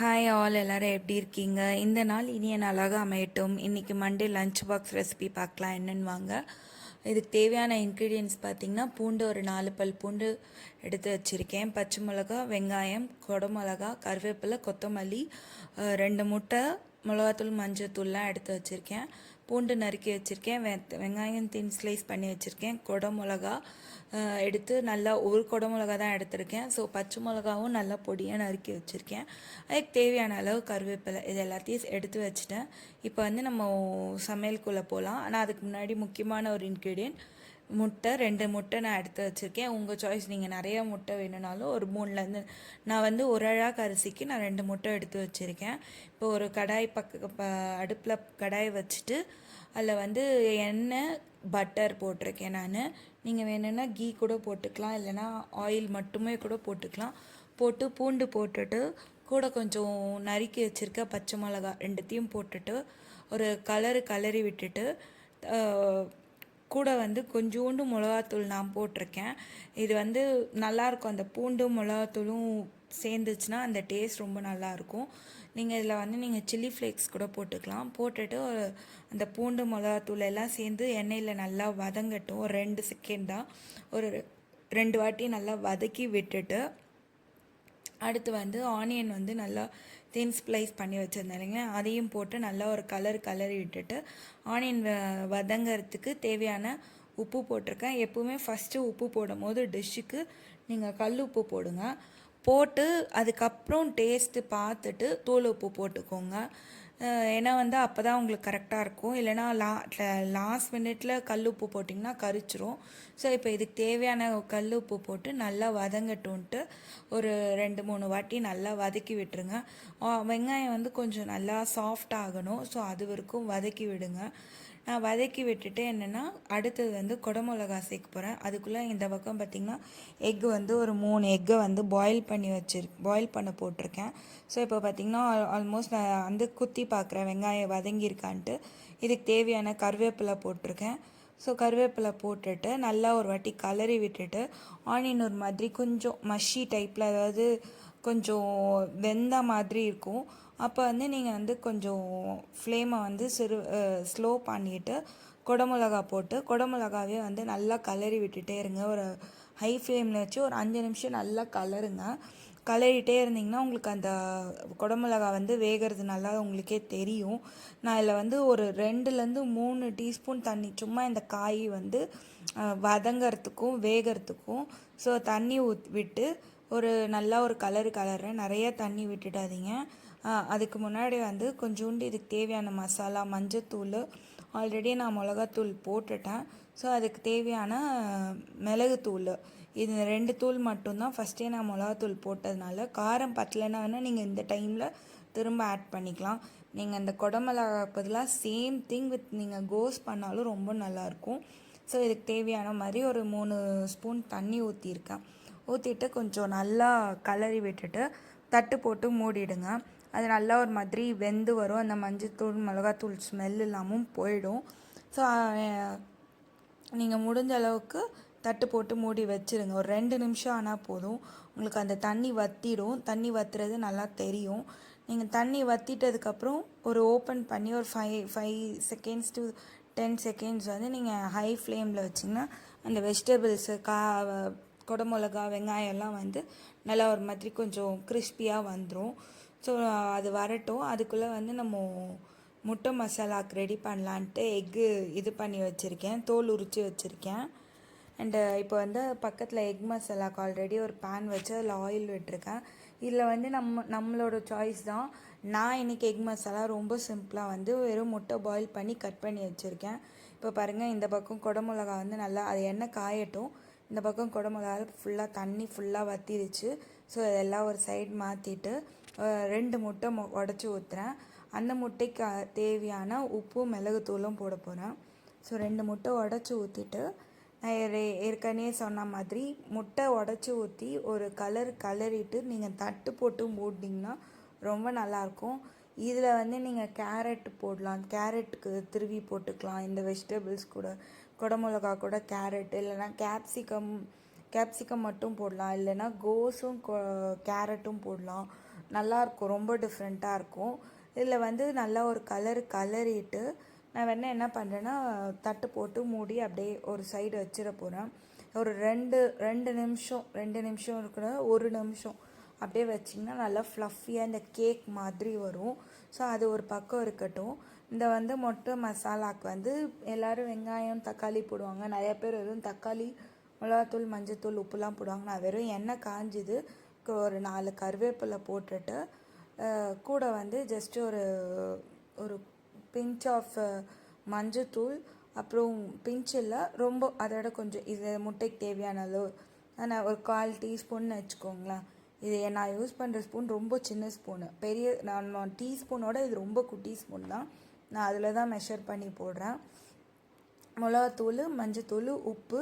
Hi all எல்லோரும் எப்படி இருக்கீங்க? இந்த நாள் இனிய நாளாக அமையட்டும். இன்றைக்கி மண்டே லஞ்ச் பாக்ஸ் ரெசிபி பார்க்கலாம் என்னென்னு வாங்க. இதுக்கு தேவையான இன்க்ரீடியன்ட்ஸ் பார்த்திங்கன்னா பூண்டு ஒரு 4 பல் பூண்டு எடுத்து வச்சுருக்கேன். பச்சை மிளகா, வெங்காயம், குடமிளகா, கருவேப்பிலை, கொத்தமல்லி, 2 முட்டை, மிளகாத்தூள், மஞ்சத்தூள்லாம் எடுத்து வச்சுருக்கேன். பூண்டு நறுக்கி வச்சுருக்கேன். வெங்காயம் தின் ஸ்லைஸ் பண்ணி வச்சுருக்கேன். குடமிளகா எடுத்து நல்லா ஒரு குடமிளகா தான் எடுத்திருக்கேன். ஸோ பச்சை மிளகாவும் நல்லா பொடியாக நறுக்கி வச்சுருக்கேன். அதுக்கு தேவையான அளவு கருவேப்பிலை இது எல்லாத்தையும் எடுத்து வச்சுட்டேன். இப்போ வந்து நம்ம சமையலுக்குள்ளே போகலாம். ஆனால் அதுக்கு முன்னாடி முக்கியமான ஒரு இன்க்ரீடியன்ட் முட்டை. 2 முட்டை நான் எடுத்து வச்சுருக்கேன். உங்கள் சாய்ஸ், நீங்கள் நிறைய முட்டை வேணும்னாலும் ஒரு 3லேருந்து, நான் வந்து ஒரு அழாக்கு அரிசிக்கு நான் 2 முட்டை எடுத்து வச்சுருக்கேன். இப்போ ஒரு கடாய் அடுப்பில் கடாய் வச்சுட்டு அதில் வந்து எண்ணெய், பட்டர் போட்டிருக்கேன் நான். நீங்கள் வேணும்னா கீ கூட போட்டுக்கலாம், இல்லைனா ஆயில் மட்டுமே கூட போட்டுக்கலாம். போட்டு பூண்டு போட்டுட்டு கூட கொஞ்சம் நறுக்கி வச்சுருக்க பச்சை மிளகா ரெண்டுத்தையும் போட்டுட்டு ஒரு கலரி விட்டுட்டு கூட வந்து கொஞ்சோண்டு மிளகாத்தூள் நான் போட்டிருக்கேன். இது வந்து நல்லாயிருக்கும், அந்த பூண்டும் மிளகாத்தூளும் சேர்ந்துச்சுன்னா அந்த டேஸ்ட் ரொம்ப நல்லாயிருக்கும். நீங்கள் இதில் வந்து நீங்கள் சில்லி ஃப்ளேக்ஸ் கூட போட்டுக்கலாம். போட்டுட்டு அந்த பூண்டு மிளகாத்தூள் எல்லாம் சேர்ந்து எண்ணெயில் நல்லா வதங்கட்டும். ஒரு 2 செகண்ட் தான், ஒரு 2 வாட்டி நல்லா வதக்கி விட்டுட்டு அடுத்து வந்து ஆனியன் வந்து நல்லா தின் ஸ்லைஸ் பண்ணி வச்சுருந்தேன் இல்லைங்களா, அதையும் போட்டு நல்லா ஒரு கலரி விட்டுட்டு ஆனியன் வதங்கிறதுக்கு தேவையான உப்பு போட்டிருக்கேன். எப்போவுமே ஃபஸ்ட்டு உப்பு போடும் போது டிஷ்ஷுக்கு நீங்கள் கல் உப்பு போடுங்க. போட்டு அதுக்கப்புறம் டேஸ்ட்டு பார்த்துட்டு தூள் உப்பு போட்டுக்கோங்க. ஏன்னா வந்து அப்போ தான் உங்களுக்கு கரெக்டாக இருக்கும். இல்லைனா லாஸ்ட் மினிட்ல கல் உப்பு போட்டிங்கன்னா கரிச்சிரும். ஸோ இப்போ இதுக்கு தேவையான கல் உப்பு போட்டு நல்லா வதங்கட்டும்ன்ட்டு ஒரு 2-3 வாட்டி நல்லா வதக்கி விட்டுருங்க. வெங்காயம் வந்து கொஞ்சம் நல்லா சாஃப்ட் ஆகணும். ஸோ அது வரைக்கும் வதக்கி விடுங்க. நான் வதக்கி விட்டுட்டு என்னென்னா அடுத்தது வந்து குடமிளகா சேர்க்க போகிறேன். அதுக்குள்ளே இந்த பக்கம் பார்த்திங்கன்னா எக்கு வந்து ஒரு 3 எக்கை வந்து பாயில் பண்ண போட்டிருக்கேன். ஸோ இப்போ பார்த்திங்கன்னா ஆல்மோஸ்ட் நான் வந்து குத்தி பார்க்குறேன் வெங்காயம் வதங்கியிருக்கான்ட்டு. இதுக்கு தேவையான கருவேப்பிலை போட்டிருக்கேன். ஸோ கருவேப்பிலை போட்டுட்டு நல்லா ஒரு வாட்டி கலரி விட்டுட்டு ஆனியன் ஒரு மாதிரி கொஞ்சம் மஷி டைப்பில், அதாவது கொஞ்சம் வெந்த மாதிரி இருக்கும். அப்போ வந்து நீங்கள் வந்து கொஞ்சம் ஃப்ளேமை வந்து ஸ்லோ பண்ணிவிட்டு குடமிளகா போட்டு குடமிளகாவே வந்து நல்லா கலரி விட்டுட்டே இருங்க. ஒரு ஹை ஃப்ளேமில் வச்சு ஒரு 5 நிமிஷம் நல்லா கலரிட்டே இருந்திங்கன்னா உங்களுக்கு அந்த குடமிளகா வந்து வேகிறது நல்லா உங்களுக்கே தெரியும். நான் இதில் வந்து ஒரு 2லேருந்து 3 டீஸ்பூன் தண்ணி, சும்மா இந்த காய் வந்து வதங்கிறதுக்கும் வேகிறதுக்கும், ஸோ தண்ணி விட்டு நல்லா ஒரு கலர்றேன். நிறைய தண்ணி விட்டுடாதீங்க. அதுக்கு முன்னாடி வந்து கொஞ்சோண்டு இதுக்கு தேவையான மசாலா, மஞ்சத்தூள், ஆல்ரெடி நான் மிளகாத்தூள் போட்டுட்டேன். ஸோ அதுக்கு தேவையான மிளகுத்தூள், இது 2 தூள் மட்டும்தான். ஃபஸ்ட்டே நான் மிளகாத்தூள் போட்டதுனால காரம் பத்தலைன்னா நீங்கள் இந்த டைமில் திரும்ப ஆட் பண்ணிக்கலாம். நீங்கள் அந்த குடமிளகா பதிலாக சேம் திங் வித் நீங்கள் கோஸ் பண்ணாலும் ரொம்ப நல்லாயிருக்கும். ஸோ இதுக்கு தேவையான மாதிரி ஒரு 3 ஸ்பூன் தண்ணி ஊற்றிட்டு கொஞ்சம் நல்லா கலரி விட்டுட்டு தட்டு போட்டு மூடிடுங்க. அது நல்லா ஒரு மாதிரி வெந்து வரும். அந்த மஞ்சத்தூள் மிளகாத்தூள் ஸ்மெல் இல்லாமல் போயிடும். ஸோ நீங்கள் முடிஞ்ச அளவுக்கு தட்டு போட்டு மூடி வச்சுருங்க. ஒரு 2 நிமிஷம் ஆனால் போதும். உங்களுக்கு அந்த தண்ணி வற்றிடும். தண்ணி வற்றுறது நல்லா தெரியும். நீங்கள் தண்ணி வற்றிட்டதுக்கப்புறம் ஒரு ஓப்பன் பண்ணி ஒரு 5 செகண்ட்ஸ் to 10 செகண்ட்ஸ் வந்து நீங்கள் ஹை ஃப்ளேமில் வச்சிங்கன்னா அந்த வெஜிடபிள்ஸு குடமிளகா, வெங்காயம் எல்லாம் வந்து நல்லா ஒரு மாதிரி கொஞ்சம் கிறிஸ்பியாக வந்துடும். ஸோ அது வரட்டும். அதுக்குள்ளே வந்து நம்ம முட்டை மசாலாவுக்கு ரெடி பண்ணலான்ட்டு எக்கு இது பண்ணி வச்சுருக்கேன், தோல் உரித்து வச்சுருக்கேன். அண்டு இப்போ வந்து பக்கத்தில் எக் மசாலாவுக்கு ஆல்ரெடி ஒரு பேன் வச்சு அதில் ஆயில் விட்டுருக்கேன். இதில் வந்து நம்மளோட சாய்ஸ் தான். நான் இன்றைக்கி எக் மசாலா ரொம்ப சிம்பிளாக வந்து வெறும் முட்டை பாயில் பண்ணி கட் பண்ணி வச்சுருக்கேன். இப்போ பாருங்கள், இந்த பக்கம் குடமிளகா வந்து நல்லா அது எண்ணெய் காயட்டும். இந்த பக்கம் குடமிளகா ஃபுல்லாக தண்ணி ஃபுல்லாக வற்றிடுச்சு. ஸோ இதெல்லாம் ஒரு சைடு மாற்றிட்டு 2 முட்டை உடச்சி ஊற்றுறேன். அந்த முட்டைக்கு தேவையான உப்பு மிளகுத்தூளும் போட போகிறேன். ஸோ 2 முட்டை உடச்சி ஊற்றிட்டு நான் ஏற்கனவே சொன்ன மாதிரி முட்டை உடச்சி ஊற்றி ஒரு கலரிட்டு நீங்கள் தட்டு போட்டு மூடினீங்கன்னா ரொம்ப நல்லாயிருக்கும். இதில் வந்து நீங்கள் கேரட் போடலாம், கேரட்டுக்கு திருவி போட்டுக்கலாம். இந்த வெஜிடபிள்ஸ் கூட குடமிளகா கூட கேரட், இல்லைனா கேப்சிகம் மட்டும் போடலாம், இல்லைனா கோஸும் கேரட்டும் போடலாம். நல்லாயிருக்கும், ரொம்ப டிஃப்ரெண்ட்டாக இருக்கும். இதில் வந்து நல்லா ஒரு கலரிட்டு நான் என்ன பண்ணுறேன்னா தட்டு போட்டு மூடி அப்படியே ஒரு சைடு வச்சிட போகிறேன். ஒரு ரெண்டு நிமிஷம் இருக்கிற 1 நிமிஷம் அப்படியே வச்சிங்கன்னா நல்லா ஃப்ளஃபியாக இந்த கேக் மாதிரி வரும். ஸோ அது ஒரு பக்கம் இருக்கட்டும். இந்த வந்து மொட்டை மசாலாவுக்கு வந்து எல்லோரும் வெங்காயம் தக்காளி போடுவாங்க. நிறைய பேர் வெறும் தக்காளி மிளகாத்தூள் மஞ்சத்தூள் உப்புலாம் போடுவாங்க. நான் வெறும் எண்ணெய் காஞ்சுது ஒரு 4 கருவேப்பிலை போட்டுட்டு கூட வந்து ஜஸ்ட் ஒரு பிஞ்ச் ஆஃப் மஞ்சத்தூள், அப்புறம் பிஞ்ச் இல்லை ரொம்ப அதோட கொஞ்சம் இது முட்டைக்கு தேவையான அளவு நான் ஒரு 1/4 டீஸ்பூன்னு வச்சுக்கோங்களேன். இது நான் யூஸ் பண்ணுற ஸ்பூன் ரொம்ப சின்ன ஸ்பூனு, நான் டீஸ்பூனோட இது ரொம்ப குட்டி ஸ்பூன் தான். நான் அதில் தான் மெஷர் பண்ணி போடுறேன். மிளகாத்தூள் மஞ்சத்தூள் உப்பு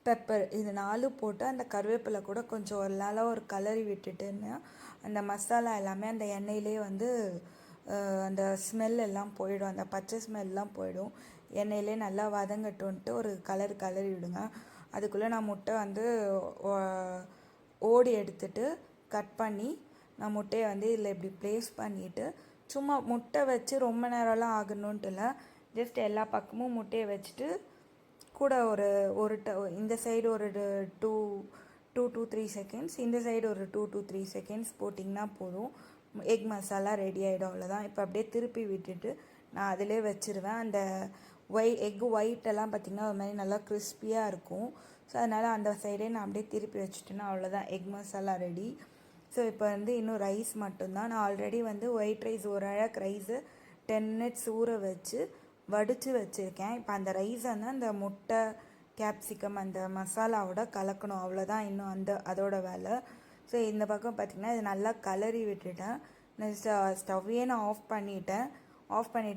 பெப்பர் இது 4 போட்டு அந்த கருவேப்பிலை கூட கொஞ்சம் ஒரு கலரி விட்டுட்டுன்னா அந்த மசாலா எல்லாமே அந்த எண்ணெயிலே வந்து அந்த ஸ்மெல் எல்லாம் போயிடும், அந்த பச்சை ஸ்மெல்லாம் போயிடும். எண்ணெயிலே நல்லா வதங்கட்டுன்ட்டு ஒரு கலரி விடுங்க. அதுக்குள்ளே நான் முட்டை வந்து ஓடி எடுத்துட்டு கட் பண்ணி நான் முட்டையை வந்து இதில் இப்படி ப்ளேஸ் பண்ணிவிட்டு சும்மா முட்டை வச்சு ரொம்ப நேரம்லாம் ஆகணுன்ட்டு இல்லை, ஜஸ்ட் எல்லா பக்கமும் முட்டையை வச்சுட்டு கூட இந்த சைடு ஒரு 2 to 3 செகண்ட்ஸ், இந்த சைடு ஒரு 2 to 3 செகண்ட்ஸ் போட்டிங்கன்னா போதும். எக் மசாலா ரெடி ஆகிடும், அவ்வளோதான். இப்போ அப்படியே திருப்பி விட்டுட்டு நான் அதிலே வச்சுருவேன். அந்த எக்கு ஒயிட்டெல்லாம் பார்த்திங்கன்னா ஒரு மாதிரி நல்லா கிறிஸ்பியாக இருக்கும். ஸோ அதனால் அந்த சைடே நான் அப்படியே திருப்பி வச்சுட்டேன்னா அவ்வளோதான், எக் மசாலா ரெடி. ஸோ இப்போ வந்து இன்னும் ரைஸ் மட்டும்தான். நான் ஆல்ரெடி வந்து ஒயிட் ரைஸ் ஒரு அழகு ரைஸு 10 minutes ஊற வச்சு வடித்து வச்சுருக்கேன். இப்போ அந்த ரைஸை வந்து அந்த முட்டை கேப்சிகம் அந்த மசாலாவோட கலக்கணும், அவ்வளோதான் இன்னும் அதோட வேலை. ஸோ இந்த பக்கம் பார்த்திங்கன்னா இது நல்லா கலரி விட்டுட்டேன். ஸ்டவ்வையே நான் ஆஃப் பண்ணிவிட்டு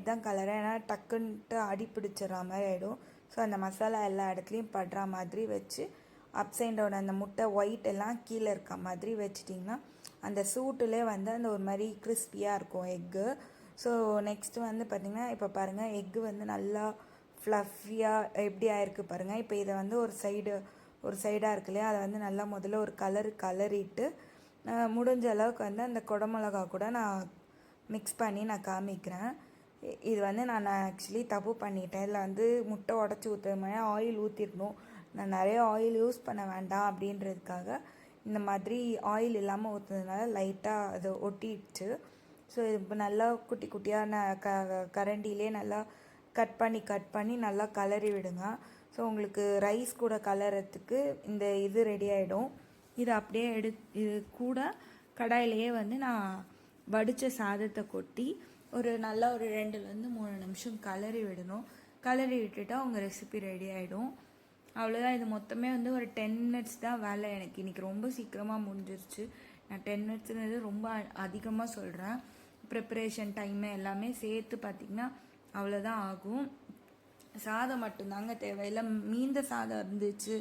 தான் கலரேன், ஏன்னா டக்குன்ட்டு அடி பிடிச்சிட்ற மாதிரி ஆகிடும். ஸோ அந்த மசாலா எல்லா இடத்துலையும் படுற மாதிரி வச்சு அப்சைடோட அந்த முட்டை ஒயிட் எல்லாம் கீழே இருக்க மாதிரி வச்சிட்டிங்கன்னா அந்த சூட்டுலே வந்து அந்த ஒரு மாதிரி கிறிஸ்பியாக இருக்கும் எக்கு. ஸோ நெக்ஸ்ட்டு வந்து பார்த்திங்கன்னா இப்போ பாருங்கள் எக்கு வந்து நல்லா ஃப்ளஃபியாக எப்படி ஆயிருக்கு பாருங்கள். இப்போ இதை வந்து ஒரு சைடாக இருக்கு இல்லையா, அதை வந்து நல்லா முதல்ல ஒரு கலரிட்டு முடிஞ்ச அளவுக்கு வந்து அந்த குடமிளகா கூட நான் மிக்ஸ் பண்ணி நான் காமிக்கிறேன். இது வந்து நான் ஆக்சுவலி தப்பு பண்ணிட்டேன். இதில் வந்து முட்டை உடச்சி ஊற்றுற மாதிரி ஆயில் ஊற்றிடணும். நான் நிறைய ஆயில் யூஸ் பண்ண வேண்டாம் அப்படின்றதுக்காக இந்த மாதிரி ஆயில் இல்லாமல் ஊற்றுனதுனால லைட்டாக அது ஒட்டிடுச்சு. ஸோ இது இப்போ நல்லா குட்டி குட்டியான கரண்டிலே நல்லா கட் பண்ணி நல்லா கலரி விடுங்க. ஸோ உங்களுக்கு ரைஸ் கூட கலரத்துக்கு இந்த இது ரெடி ஆகிடும். இது அப்படியே இது கூட கடாயிலேயே வந்து நான் வடித்த சாதத்தை கொட்டி ஒரு 2 to 3 நிமிஷம் கலரி விடணும். கலரி விட்டுட்டா உங்கள் ரெசிபி ரெடி ஆகிடும், அவ்வளோதான். இது மொத்தமே வந்து ஒரு 10 minutes தான் வேலை. எனக்கு இன்றைக்கி ரொம்ப சீக்கிரமாக முடிஞ்சிருச்சு. நான் 10 minutesன்றது ரொம்ப அதிகமாக சொல்கிறேன். ப்ரிப்பரேஷன் டைமு எல்லாமே சேர்த்து பார்த்திங்கன்னா அவ்வளோதான் ஆகும். சாதம் மட்டும்தாங்க தேவை, இல்லை மீந்த சாதம் இருந்துச்சு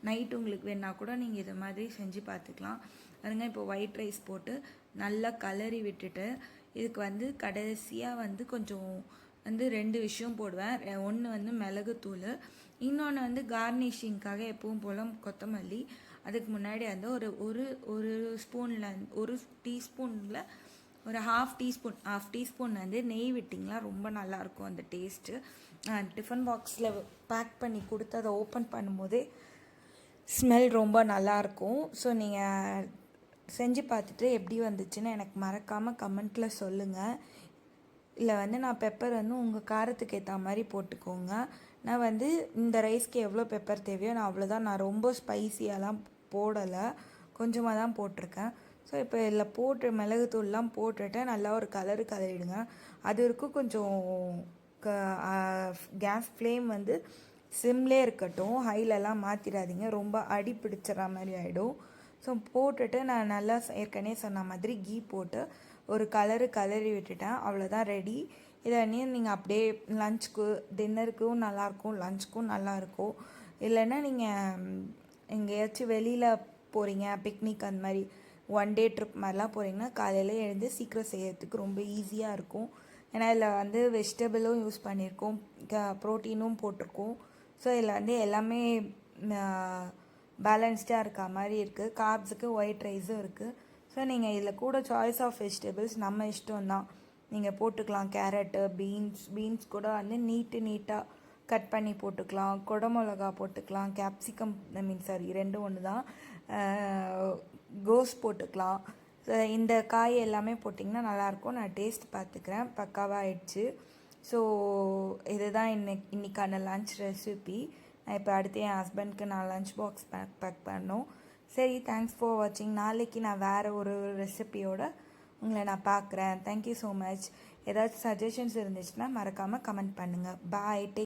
நைட்டு உங்களுக்கு வேணா கூட நீங்கள் இதை மாதிரி செஞ்சு பார்த்துக்கலாம். அதுங்க இப்போ ஒயிட் ரைஸ் போட்டு நல்லா கலரி விட்டுட்டு இதுக்கு வந்து கடைசியாக வந்து கொஞ்சம் வந்து 2 விஷயம் போடுவேன். ஒன்று வந்து மிளகுத்தூள், இன்னொன்று வந்து கார்னிஷிங்காக எப்பவும் போல் கொத்தமல்லி. அதுக்கு முன்னாடி வந்து ஒரு ஸ்பூனில் ஒரு டீஸ்பூனில் ஒரு ஹாஃப் டீஸ்பூன் வந்து நெய் விட்டிங்களா ரொம்ப நல்லாயிருக்கும் அந்த டேஸ்ட்டு. டிஃபன் பாக்ஸில் பேக் பண்ணி கொடுத்து அதை ஓப்பன் பண்ணும்போதே ஸ்மெல் ரொம்ப நல்லாயிருக்கும். ஸோ நீங்கள் செஞ்சு பார்த்துட்டு எப்படி வந்துச்சுன்னு எனக்கு மறக்காமல் கமெண்ட்டில் சொல்லுங்கள். இல்லை வந்து நான் பெப்பர் வந்து உங்கள் காரத்துக்கு ஏற்ற மாதிரி போட்டுக்கோங்க. நான் வந்து இந்த ரைஸ்க்கு எவ்வளோ பெப்பர் தேவையோ நான் ரொம்ப ஸ்பைசியெல்லாம் போடலை, கொஞ்சமாக தான் போட்டிருக்கேன். ஸோ இப்போ இதில் போட்டு மிளகுத்தூள்லாம் போட்டுட்டு நல்லா ஒரு கலரிடுங்க. அது இருக்கும் கொஞ்சம் கேஸ் ஃப்ளேம் வந்து சிம்லே இருக்கட்டும், ஹைலெலாம் மாற்றிடாதீங்க, ரொம்ப அடி பிடிச்சிட்ற மாதிரி ஆகிடும். ஸோ போட்டுட்டு நான் நல்லா ஏற்கனவே சொன்ன மாதிரி கீ போட்டு ஒரு கலரி விட்டுட்டேன், அவ்வளோதான் ரெடி. இதை நீங்கள் அப்படியே லஞ்சுக்கு டின்னருக்கும் நல்லாயிருக்கும், லஞ்சுக்கும் நல்லாயிருக்கும். இல்லைன்னா நீங்கள் எங்கேயாச்சும் வெளியில் போகிறீங்க பிக்னிக் அந்த மாதிரி 1 day ட்ரிப் மாதிரிலாம் போகிறீங்கன்னா காலையில் எழுந்து சீக்கிரம் செய்யறதுக்கு ரொம்ப ஈஸியாக இருக்கும். ஏன்னா இதில் வந்து வெஜிடபிளும் யூஸ் பண்ணியிருக்கோம், ப்ரோட்டீனும் போட்டிருக்கோம். ஸோ இதில் வந்து எல்லாமே பேலன்ஸ்டாக இருக்க மாதிரி இருக்குது. கார்ப்ஸுக்கு ஒயிட் ரைஸும் இருக்குது. ஸோ ஸோ நீங்கள் இதில் கூட சாய்ஸ் ஆஃப் வெஜிடபிள்ஸ் நம்ம இஷ்டம் தான், நீங்கள் போட்டுக்கலாம். கேரட்டு, பீன்ஸ் கூட வந்து நீட்டாக கட் பண்ணி போட்டுக்கலாம். குடமிளகா போட்டுக்கலாம். கேப்சிகம் ரெண்டும் ஒன்று தான். கோஸ் போட்டுக்கலாம். இந்த காய் எல்லாமே போட்டிங்கன்னா நல்லாயிருக்கும். நான் டேஸ்ட் பார்த்துக்கிறேன். பக்காவாக ஆயிடுச்சு. ஸோ இதுதான் இன்னைக்கான லன்ச் ரெசிபி. நான் இப்போ அடுத்து என் ஹஸ்பண்ட்க்கு நான் லன்ச் பாக்ஸ் பேக் பண்ணோம். சரி, தேங்க்ஸ் ஃபார் வாட்சிங். நாளைக்கு நான் வேறு ஒரு ரெசிபியோட உங்களை நான் பார்க்குறேன். Thank you so much. ஏதாச்சும் சஜஷன்ஸ் இருந்துச்சுன்னா மறக்காமல் கமெண்ட் பண்ணுங்கள். பாய்.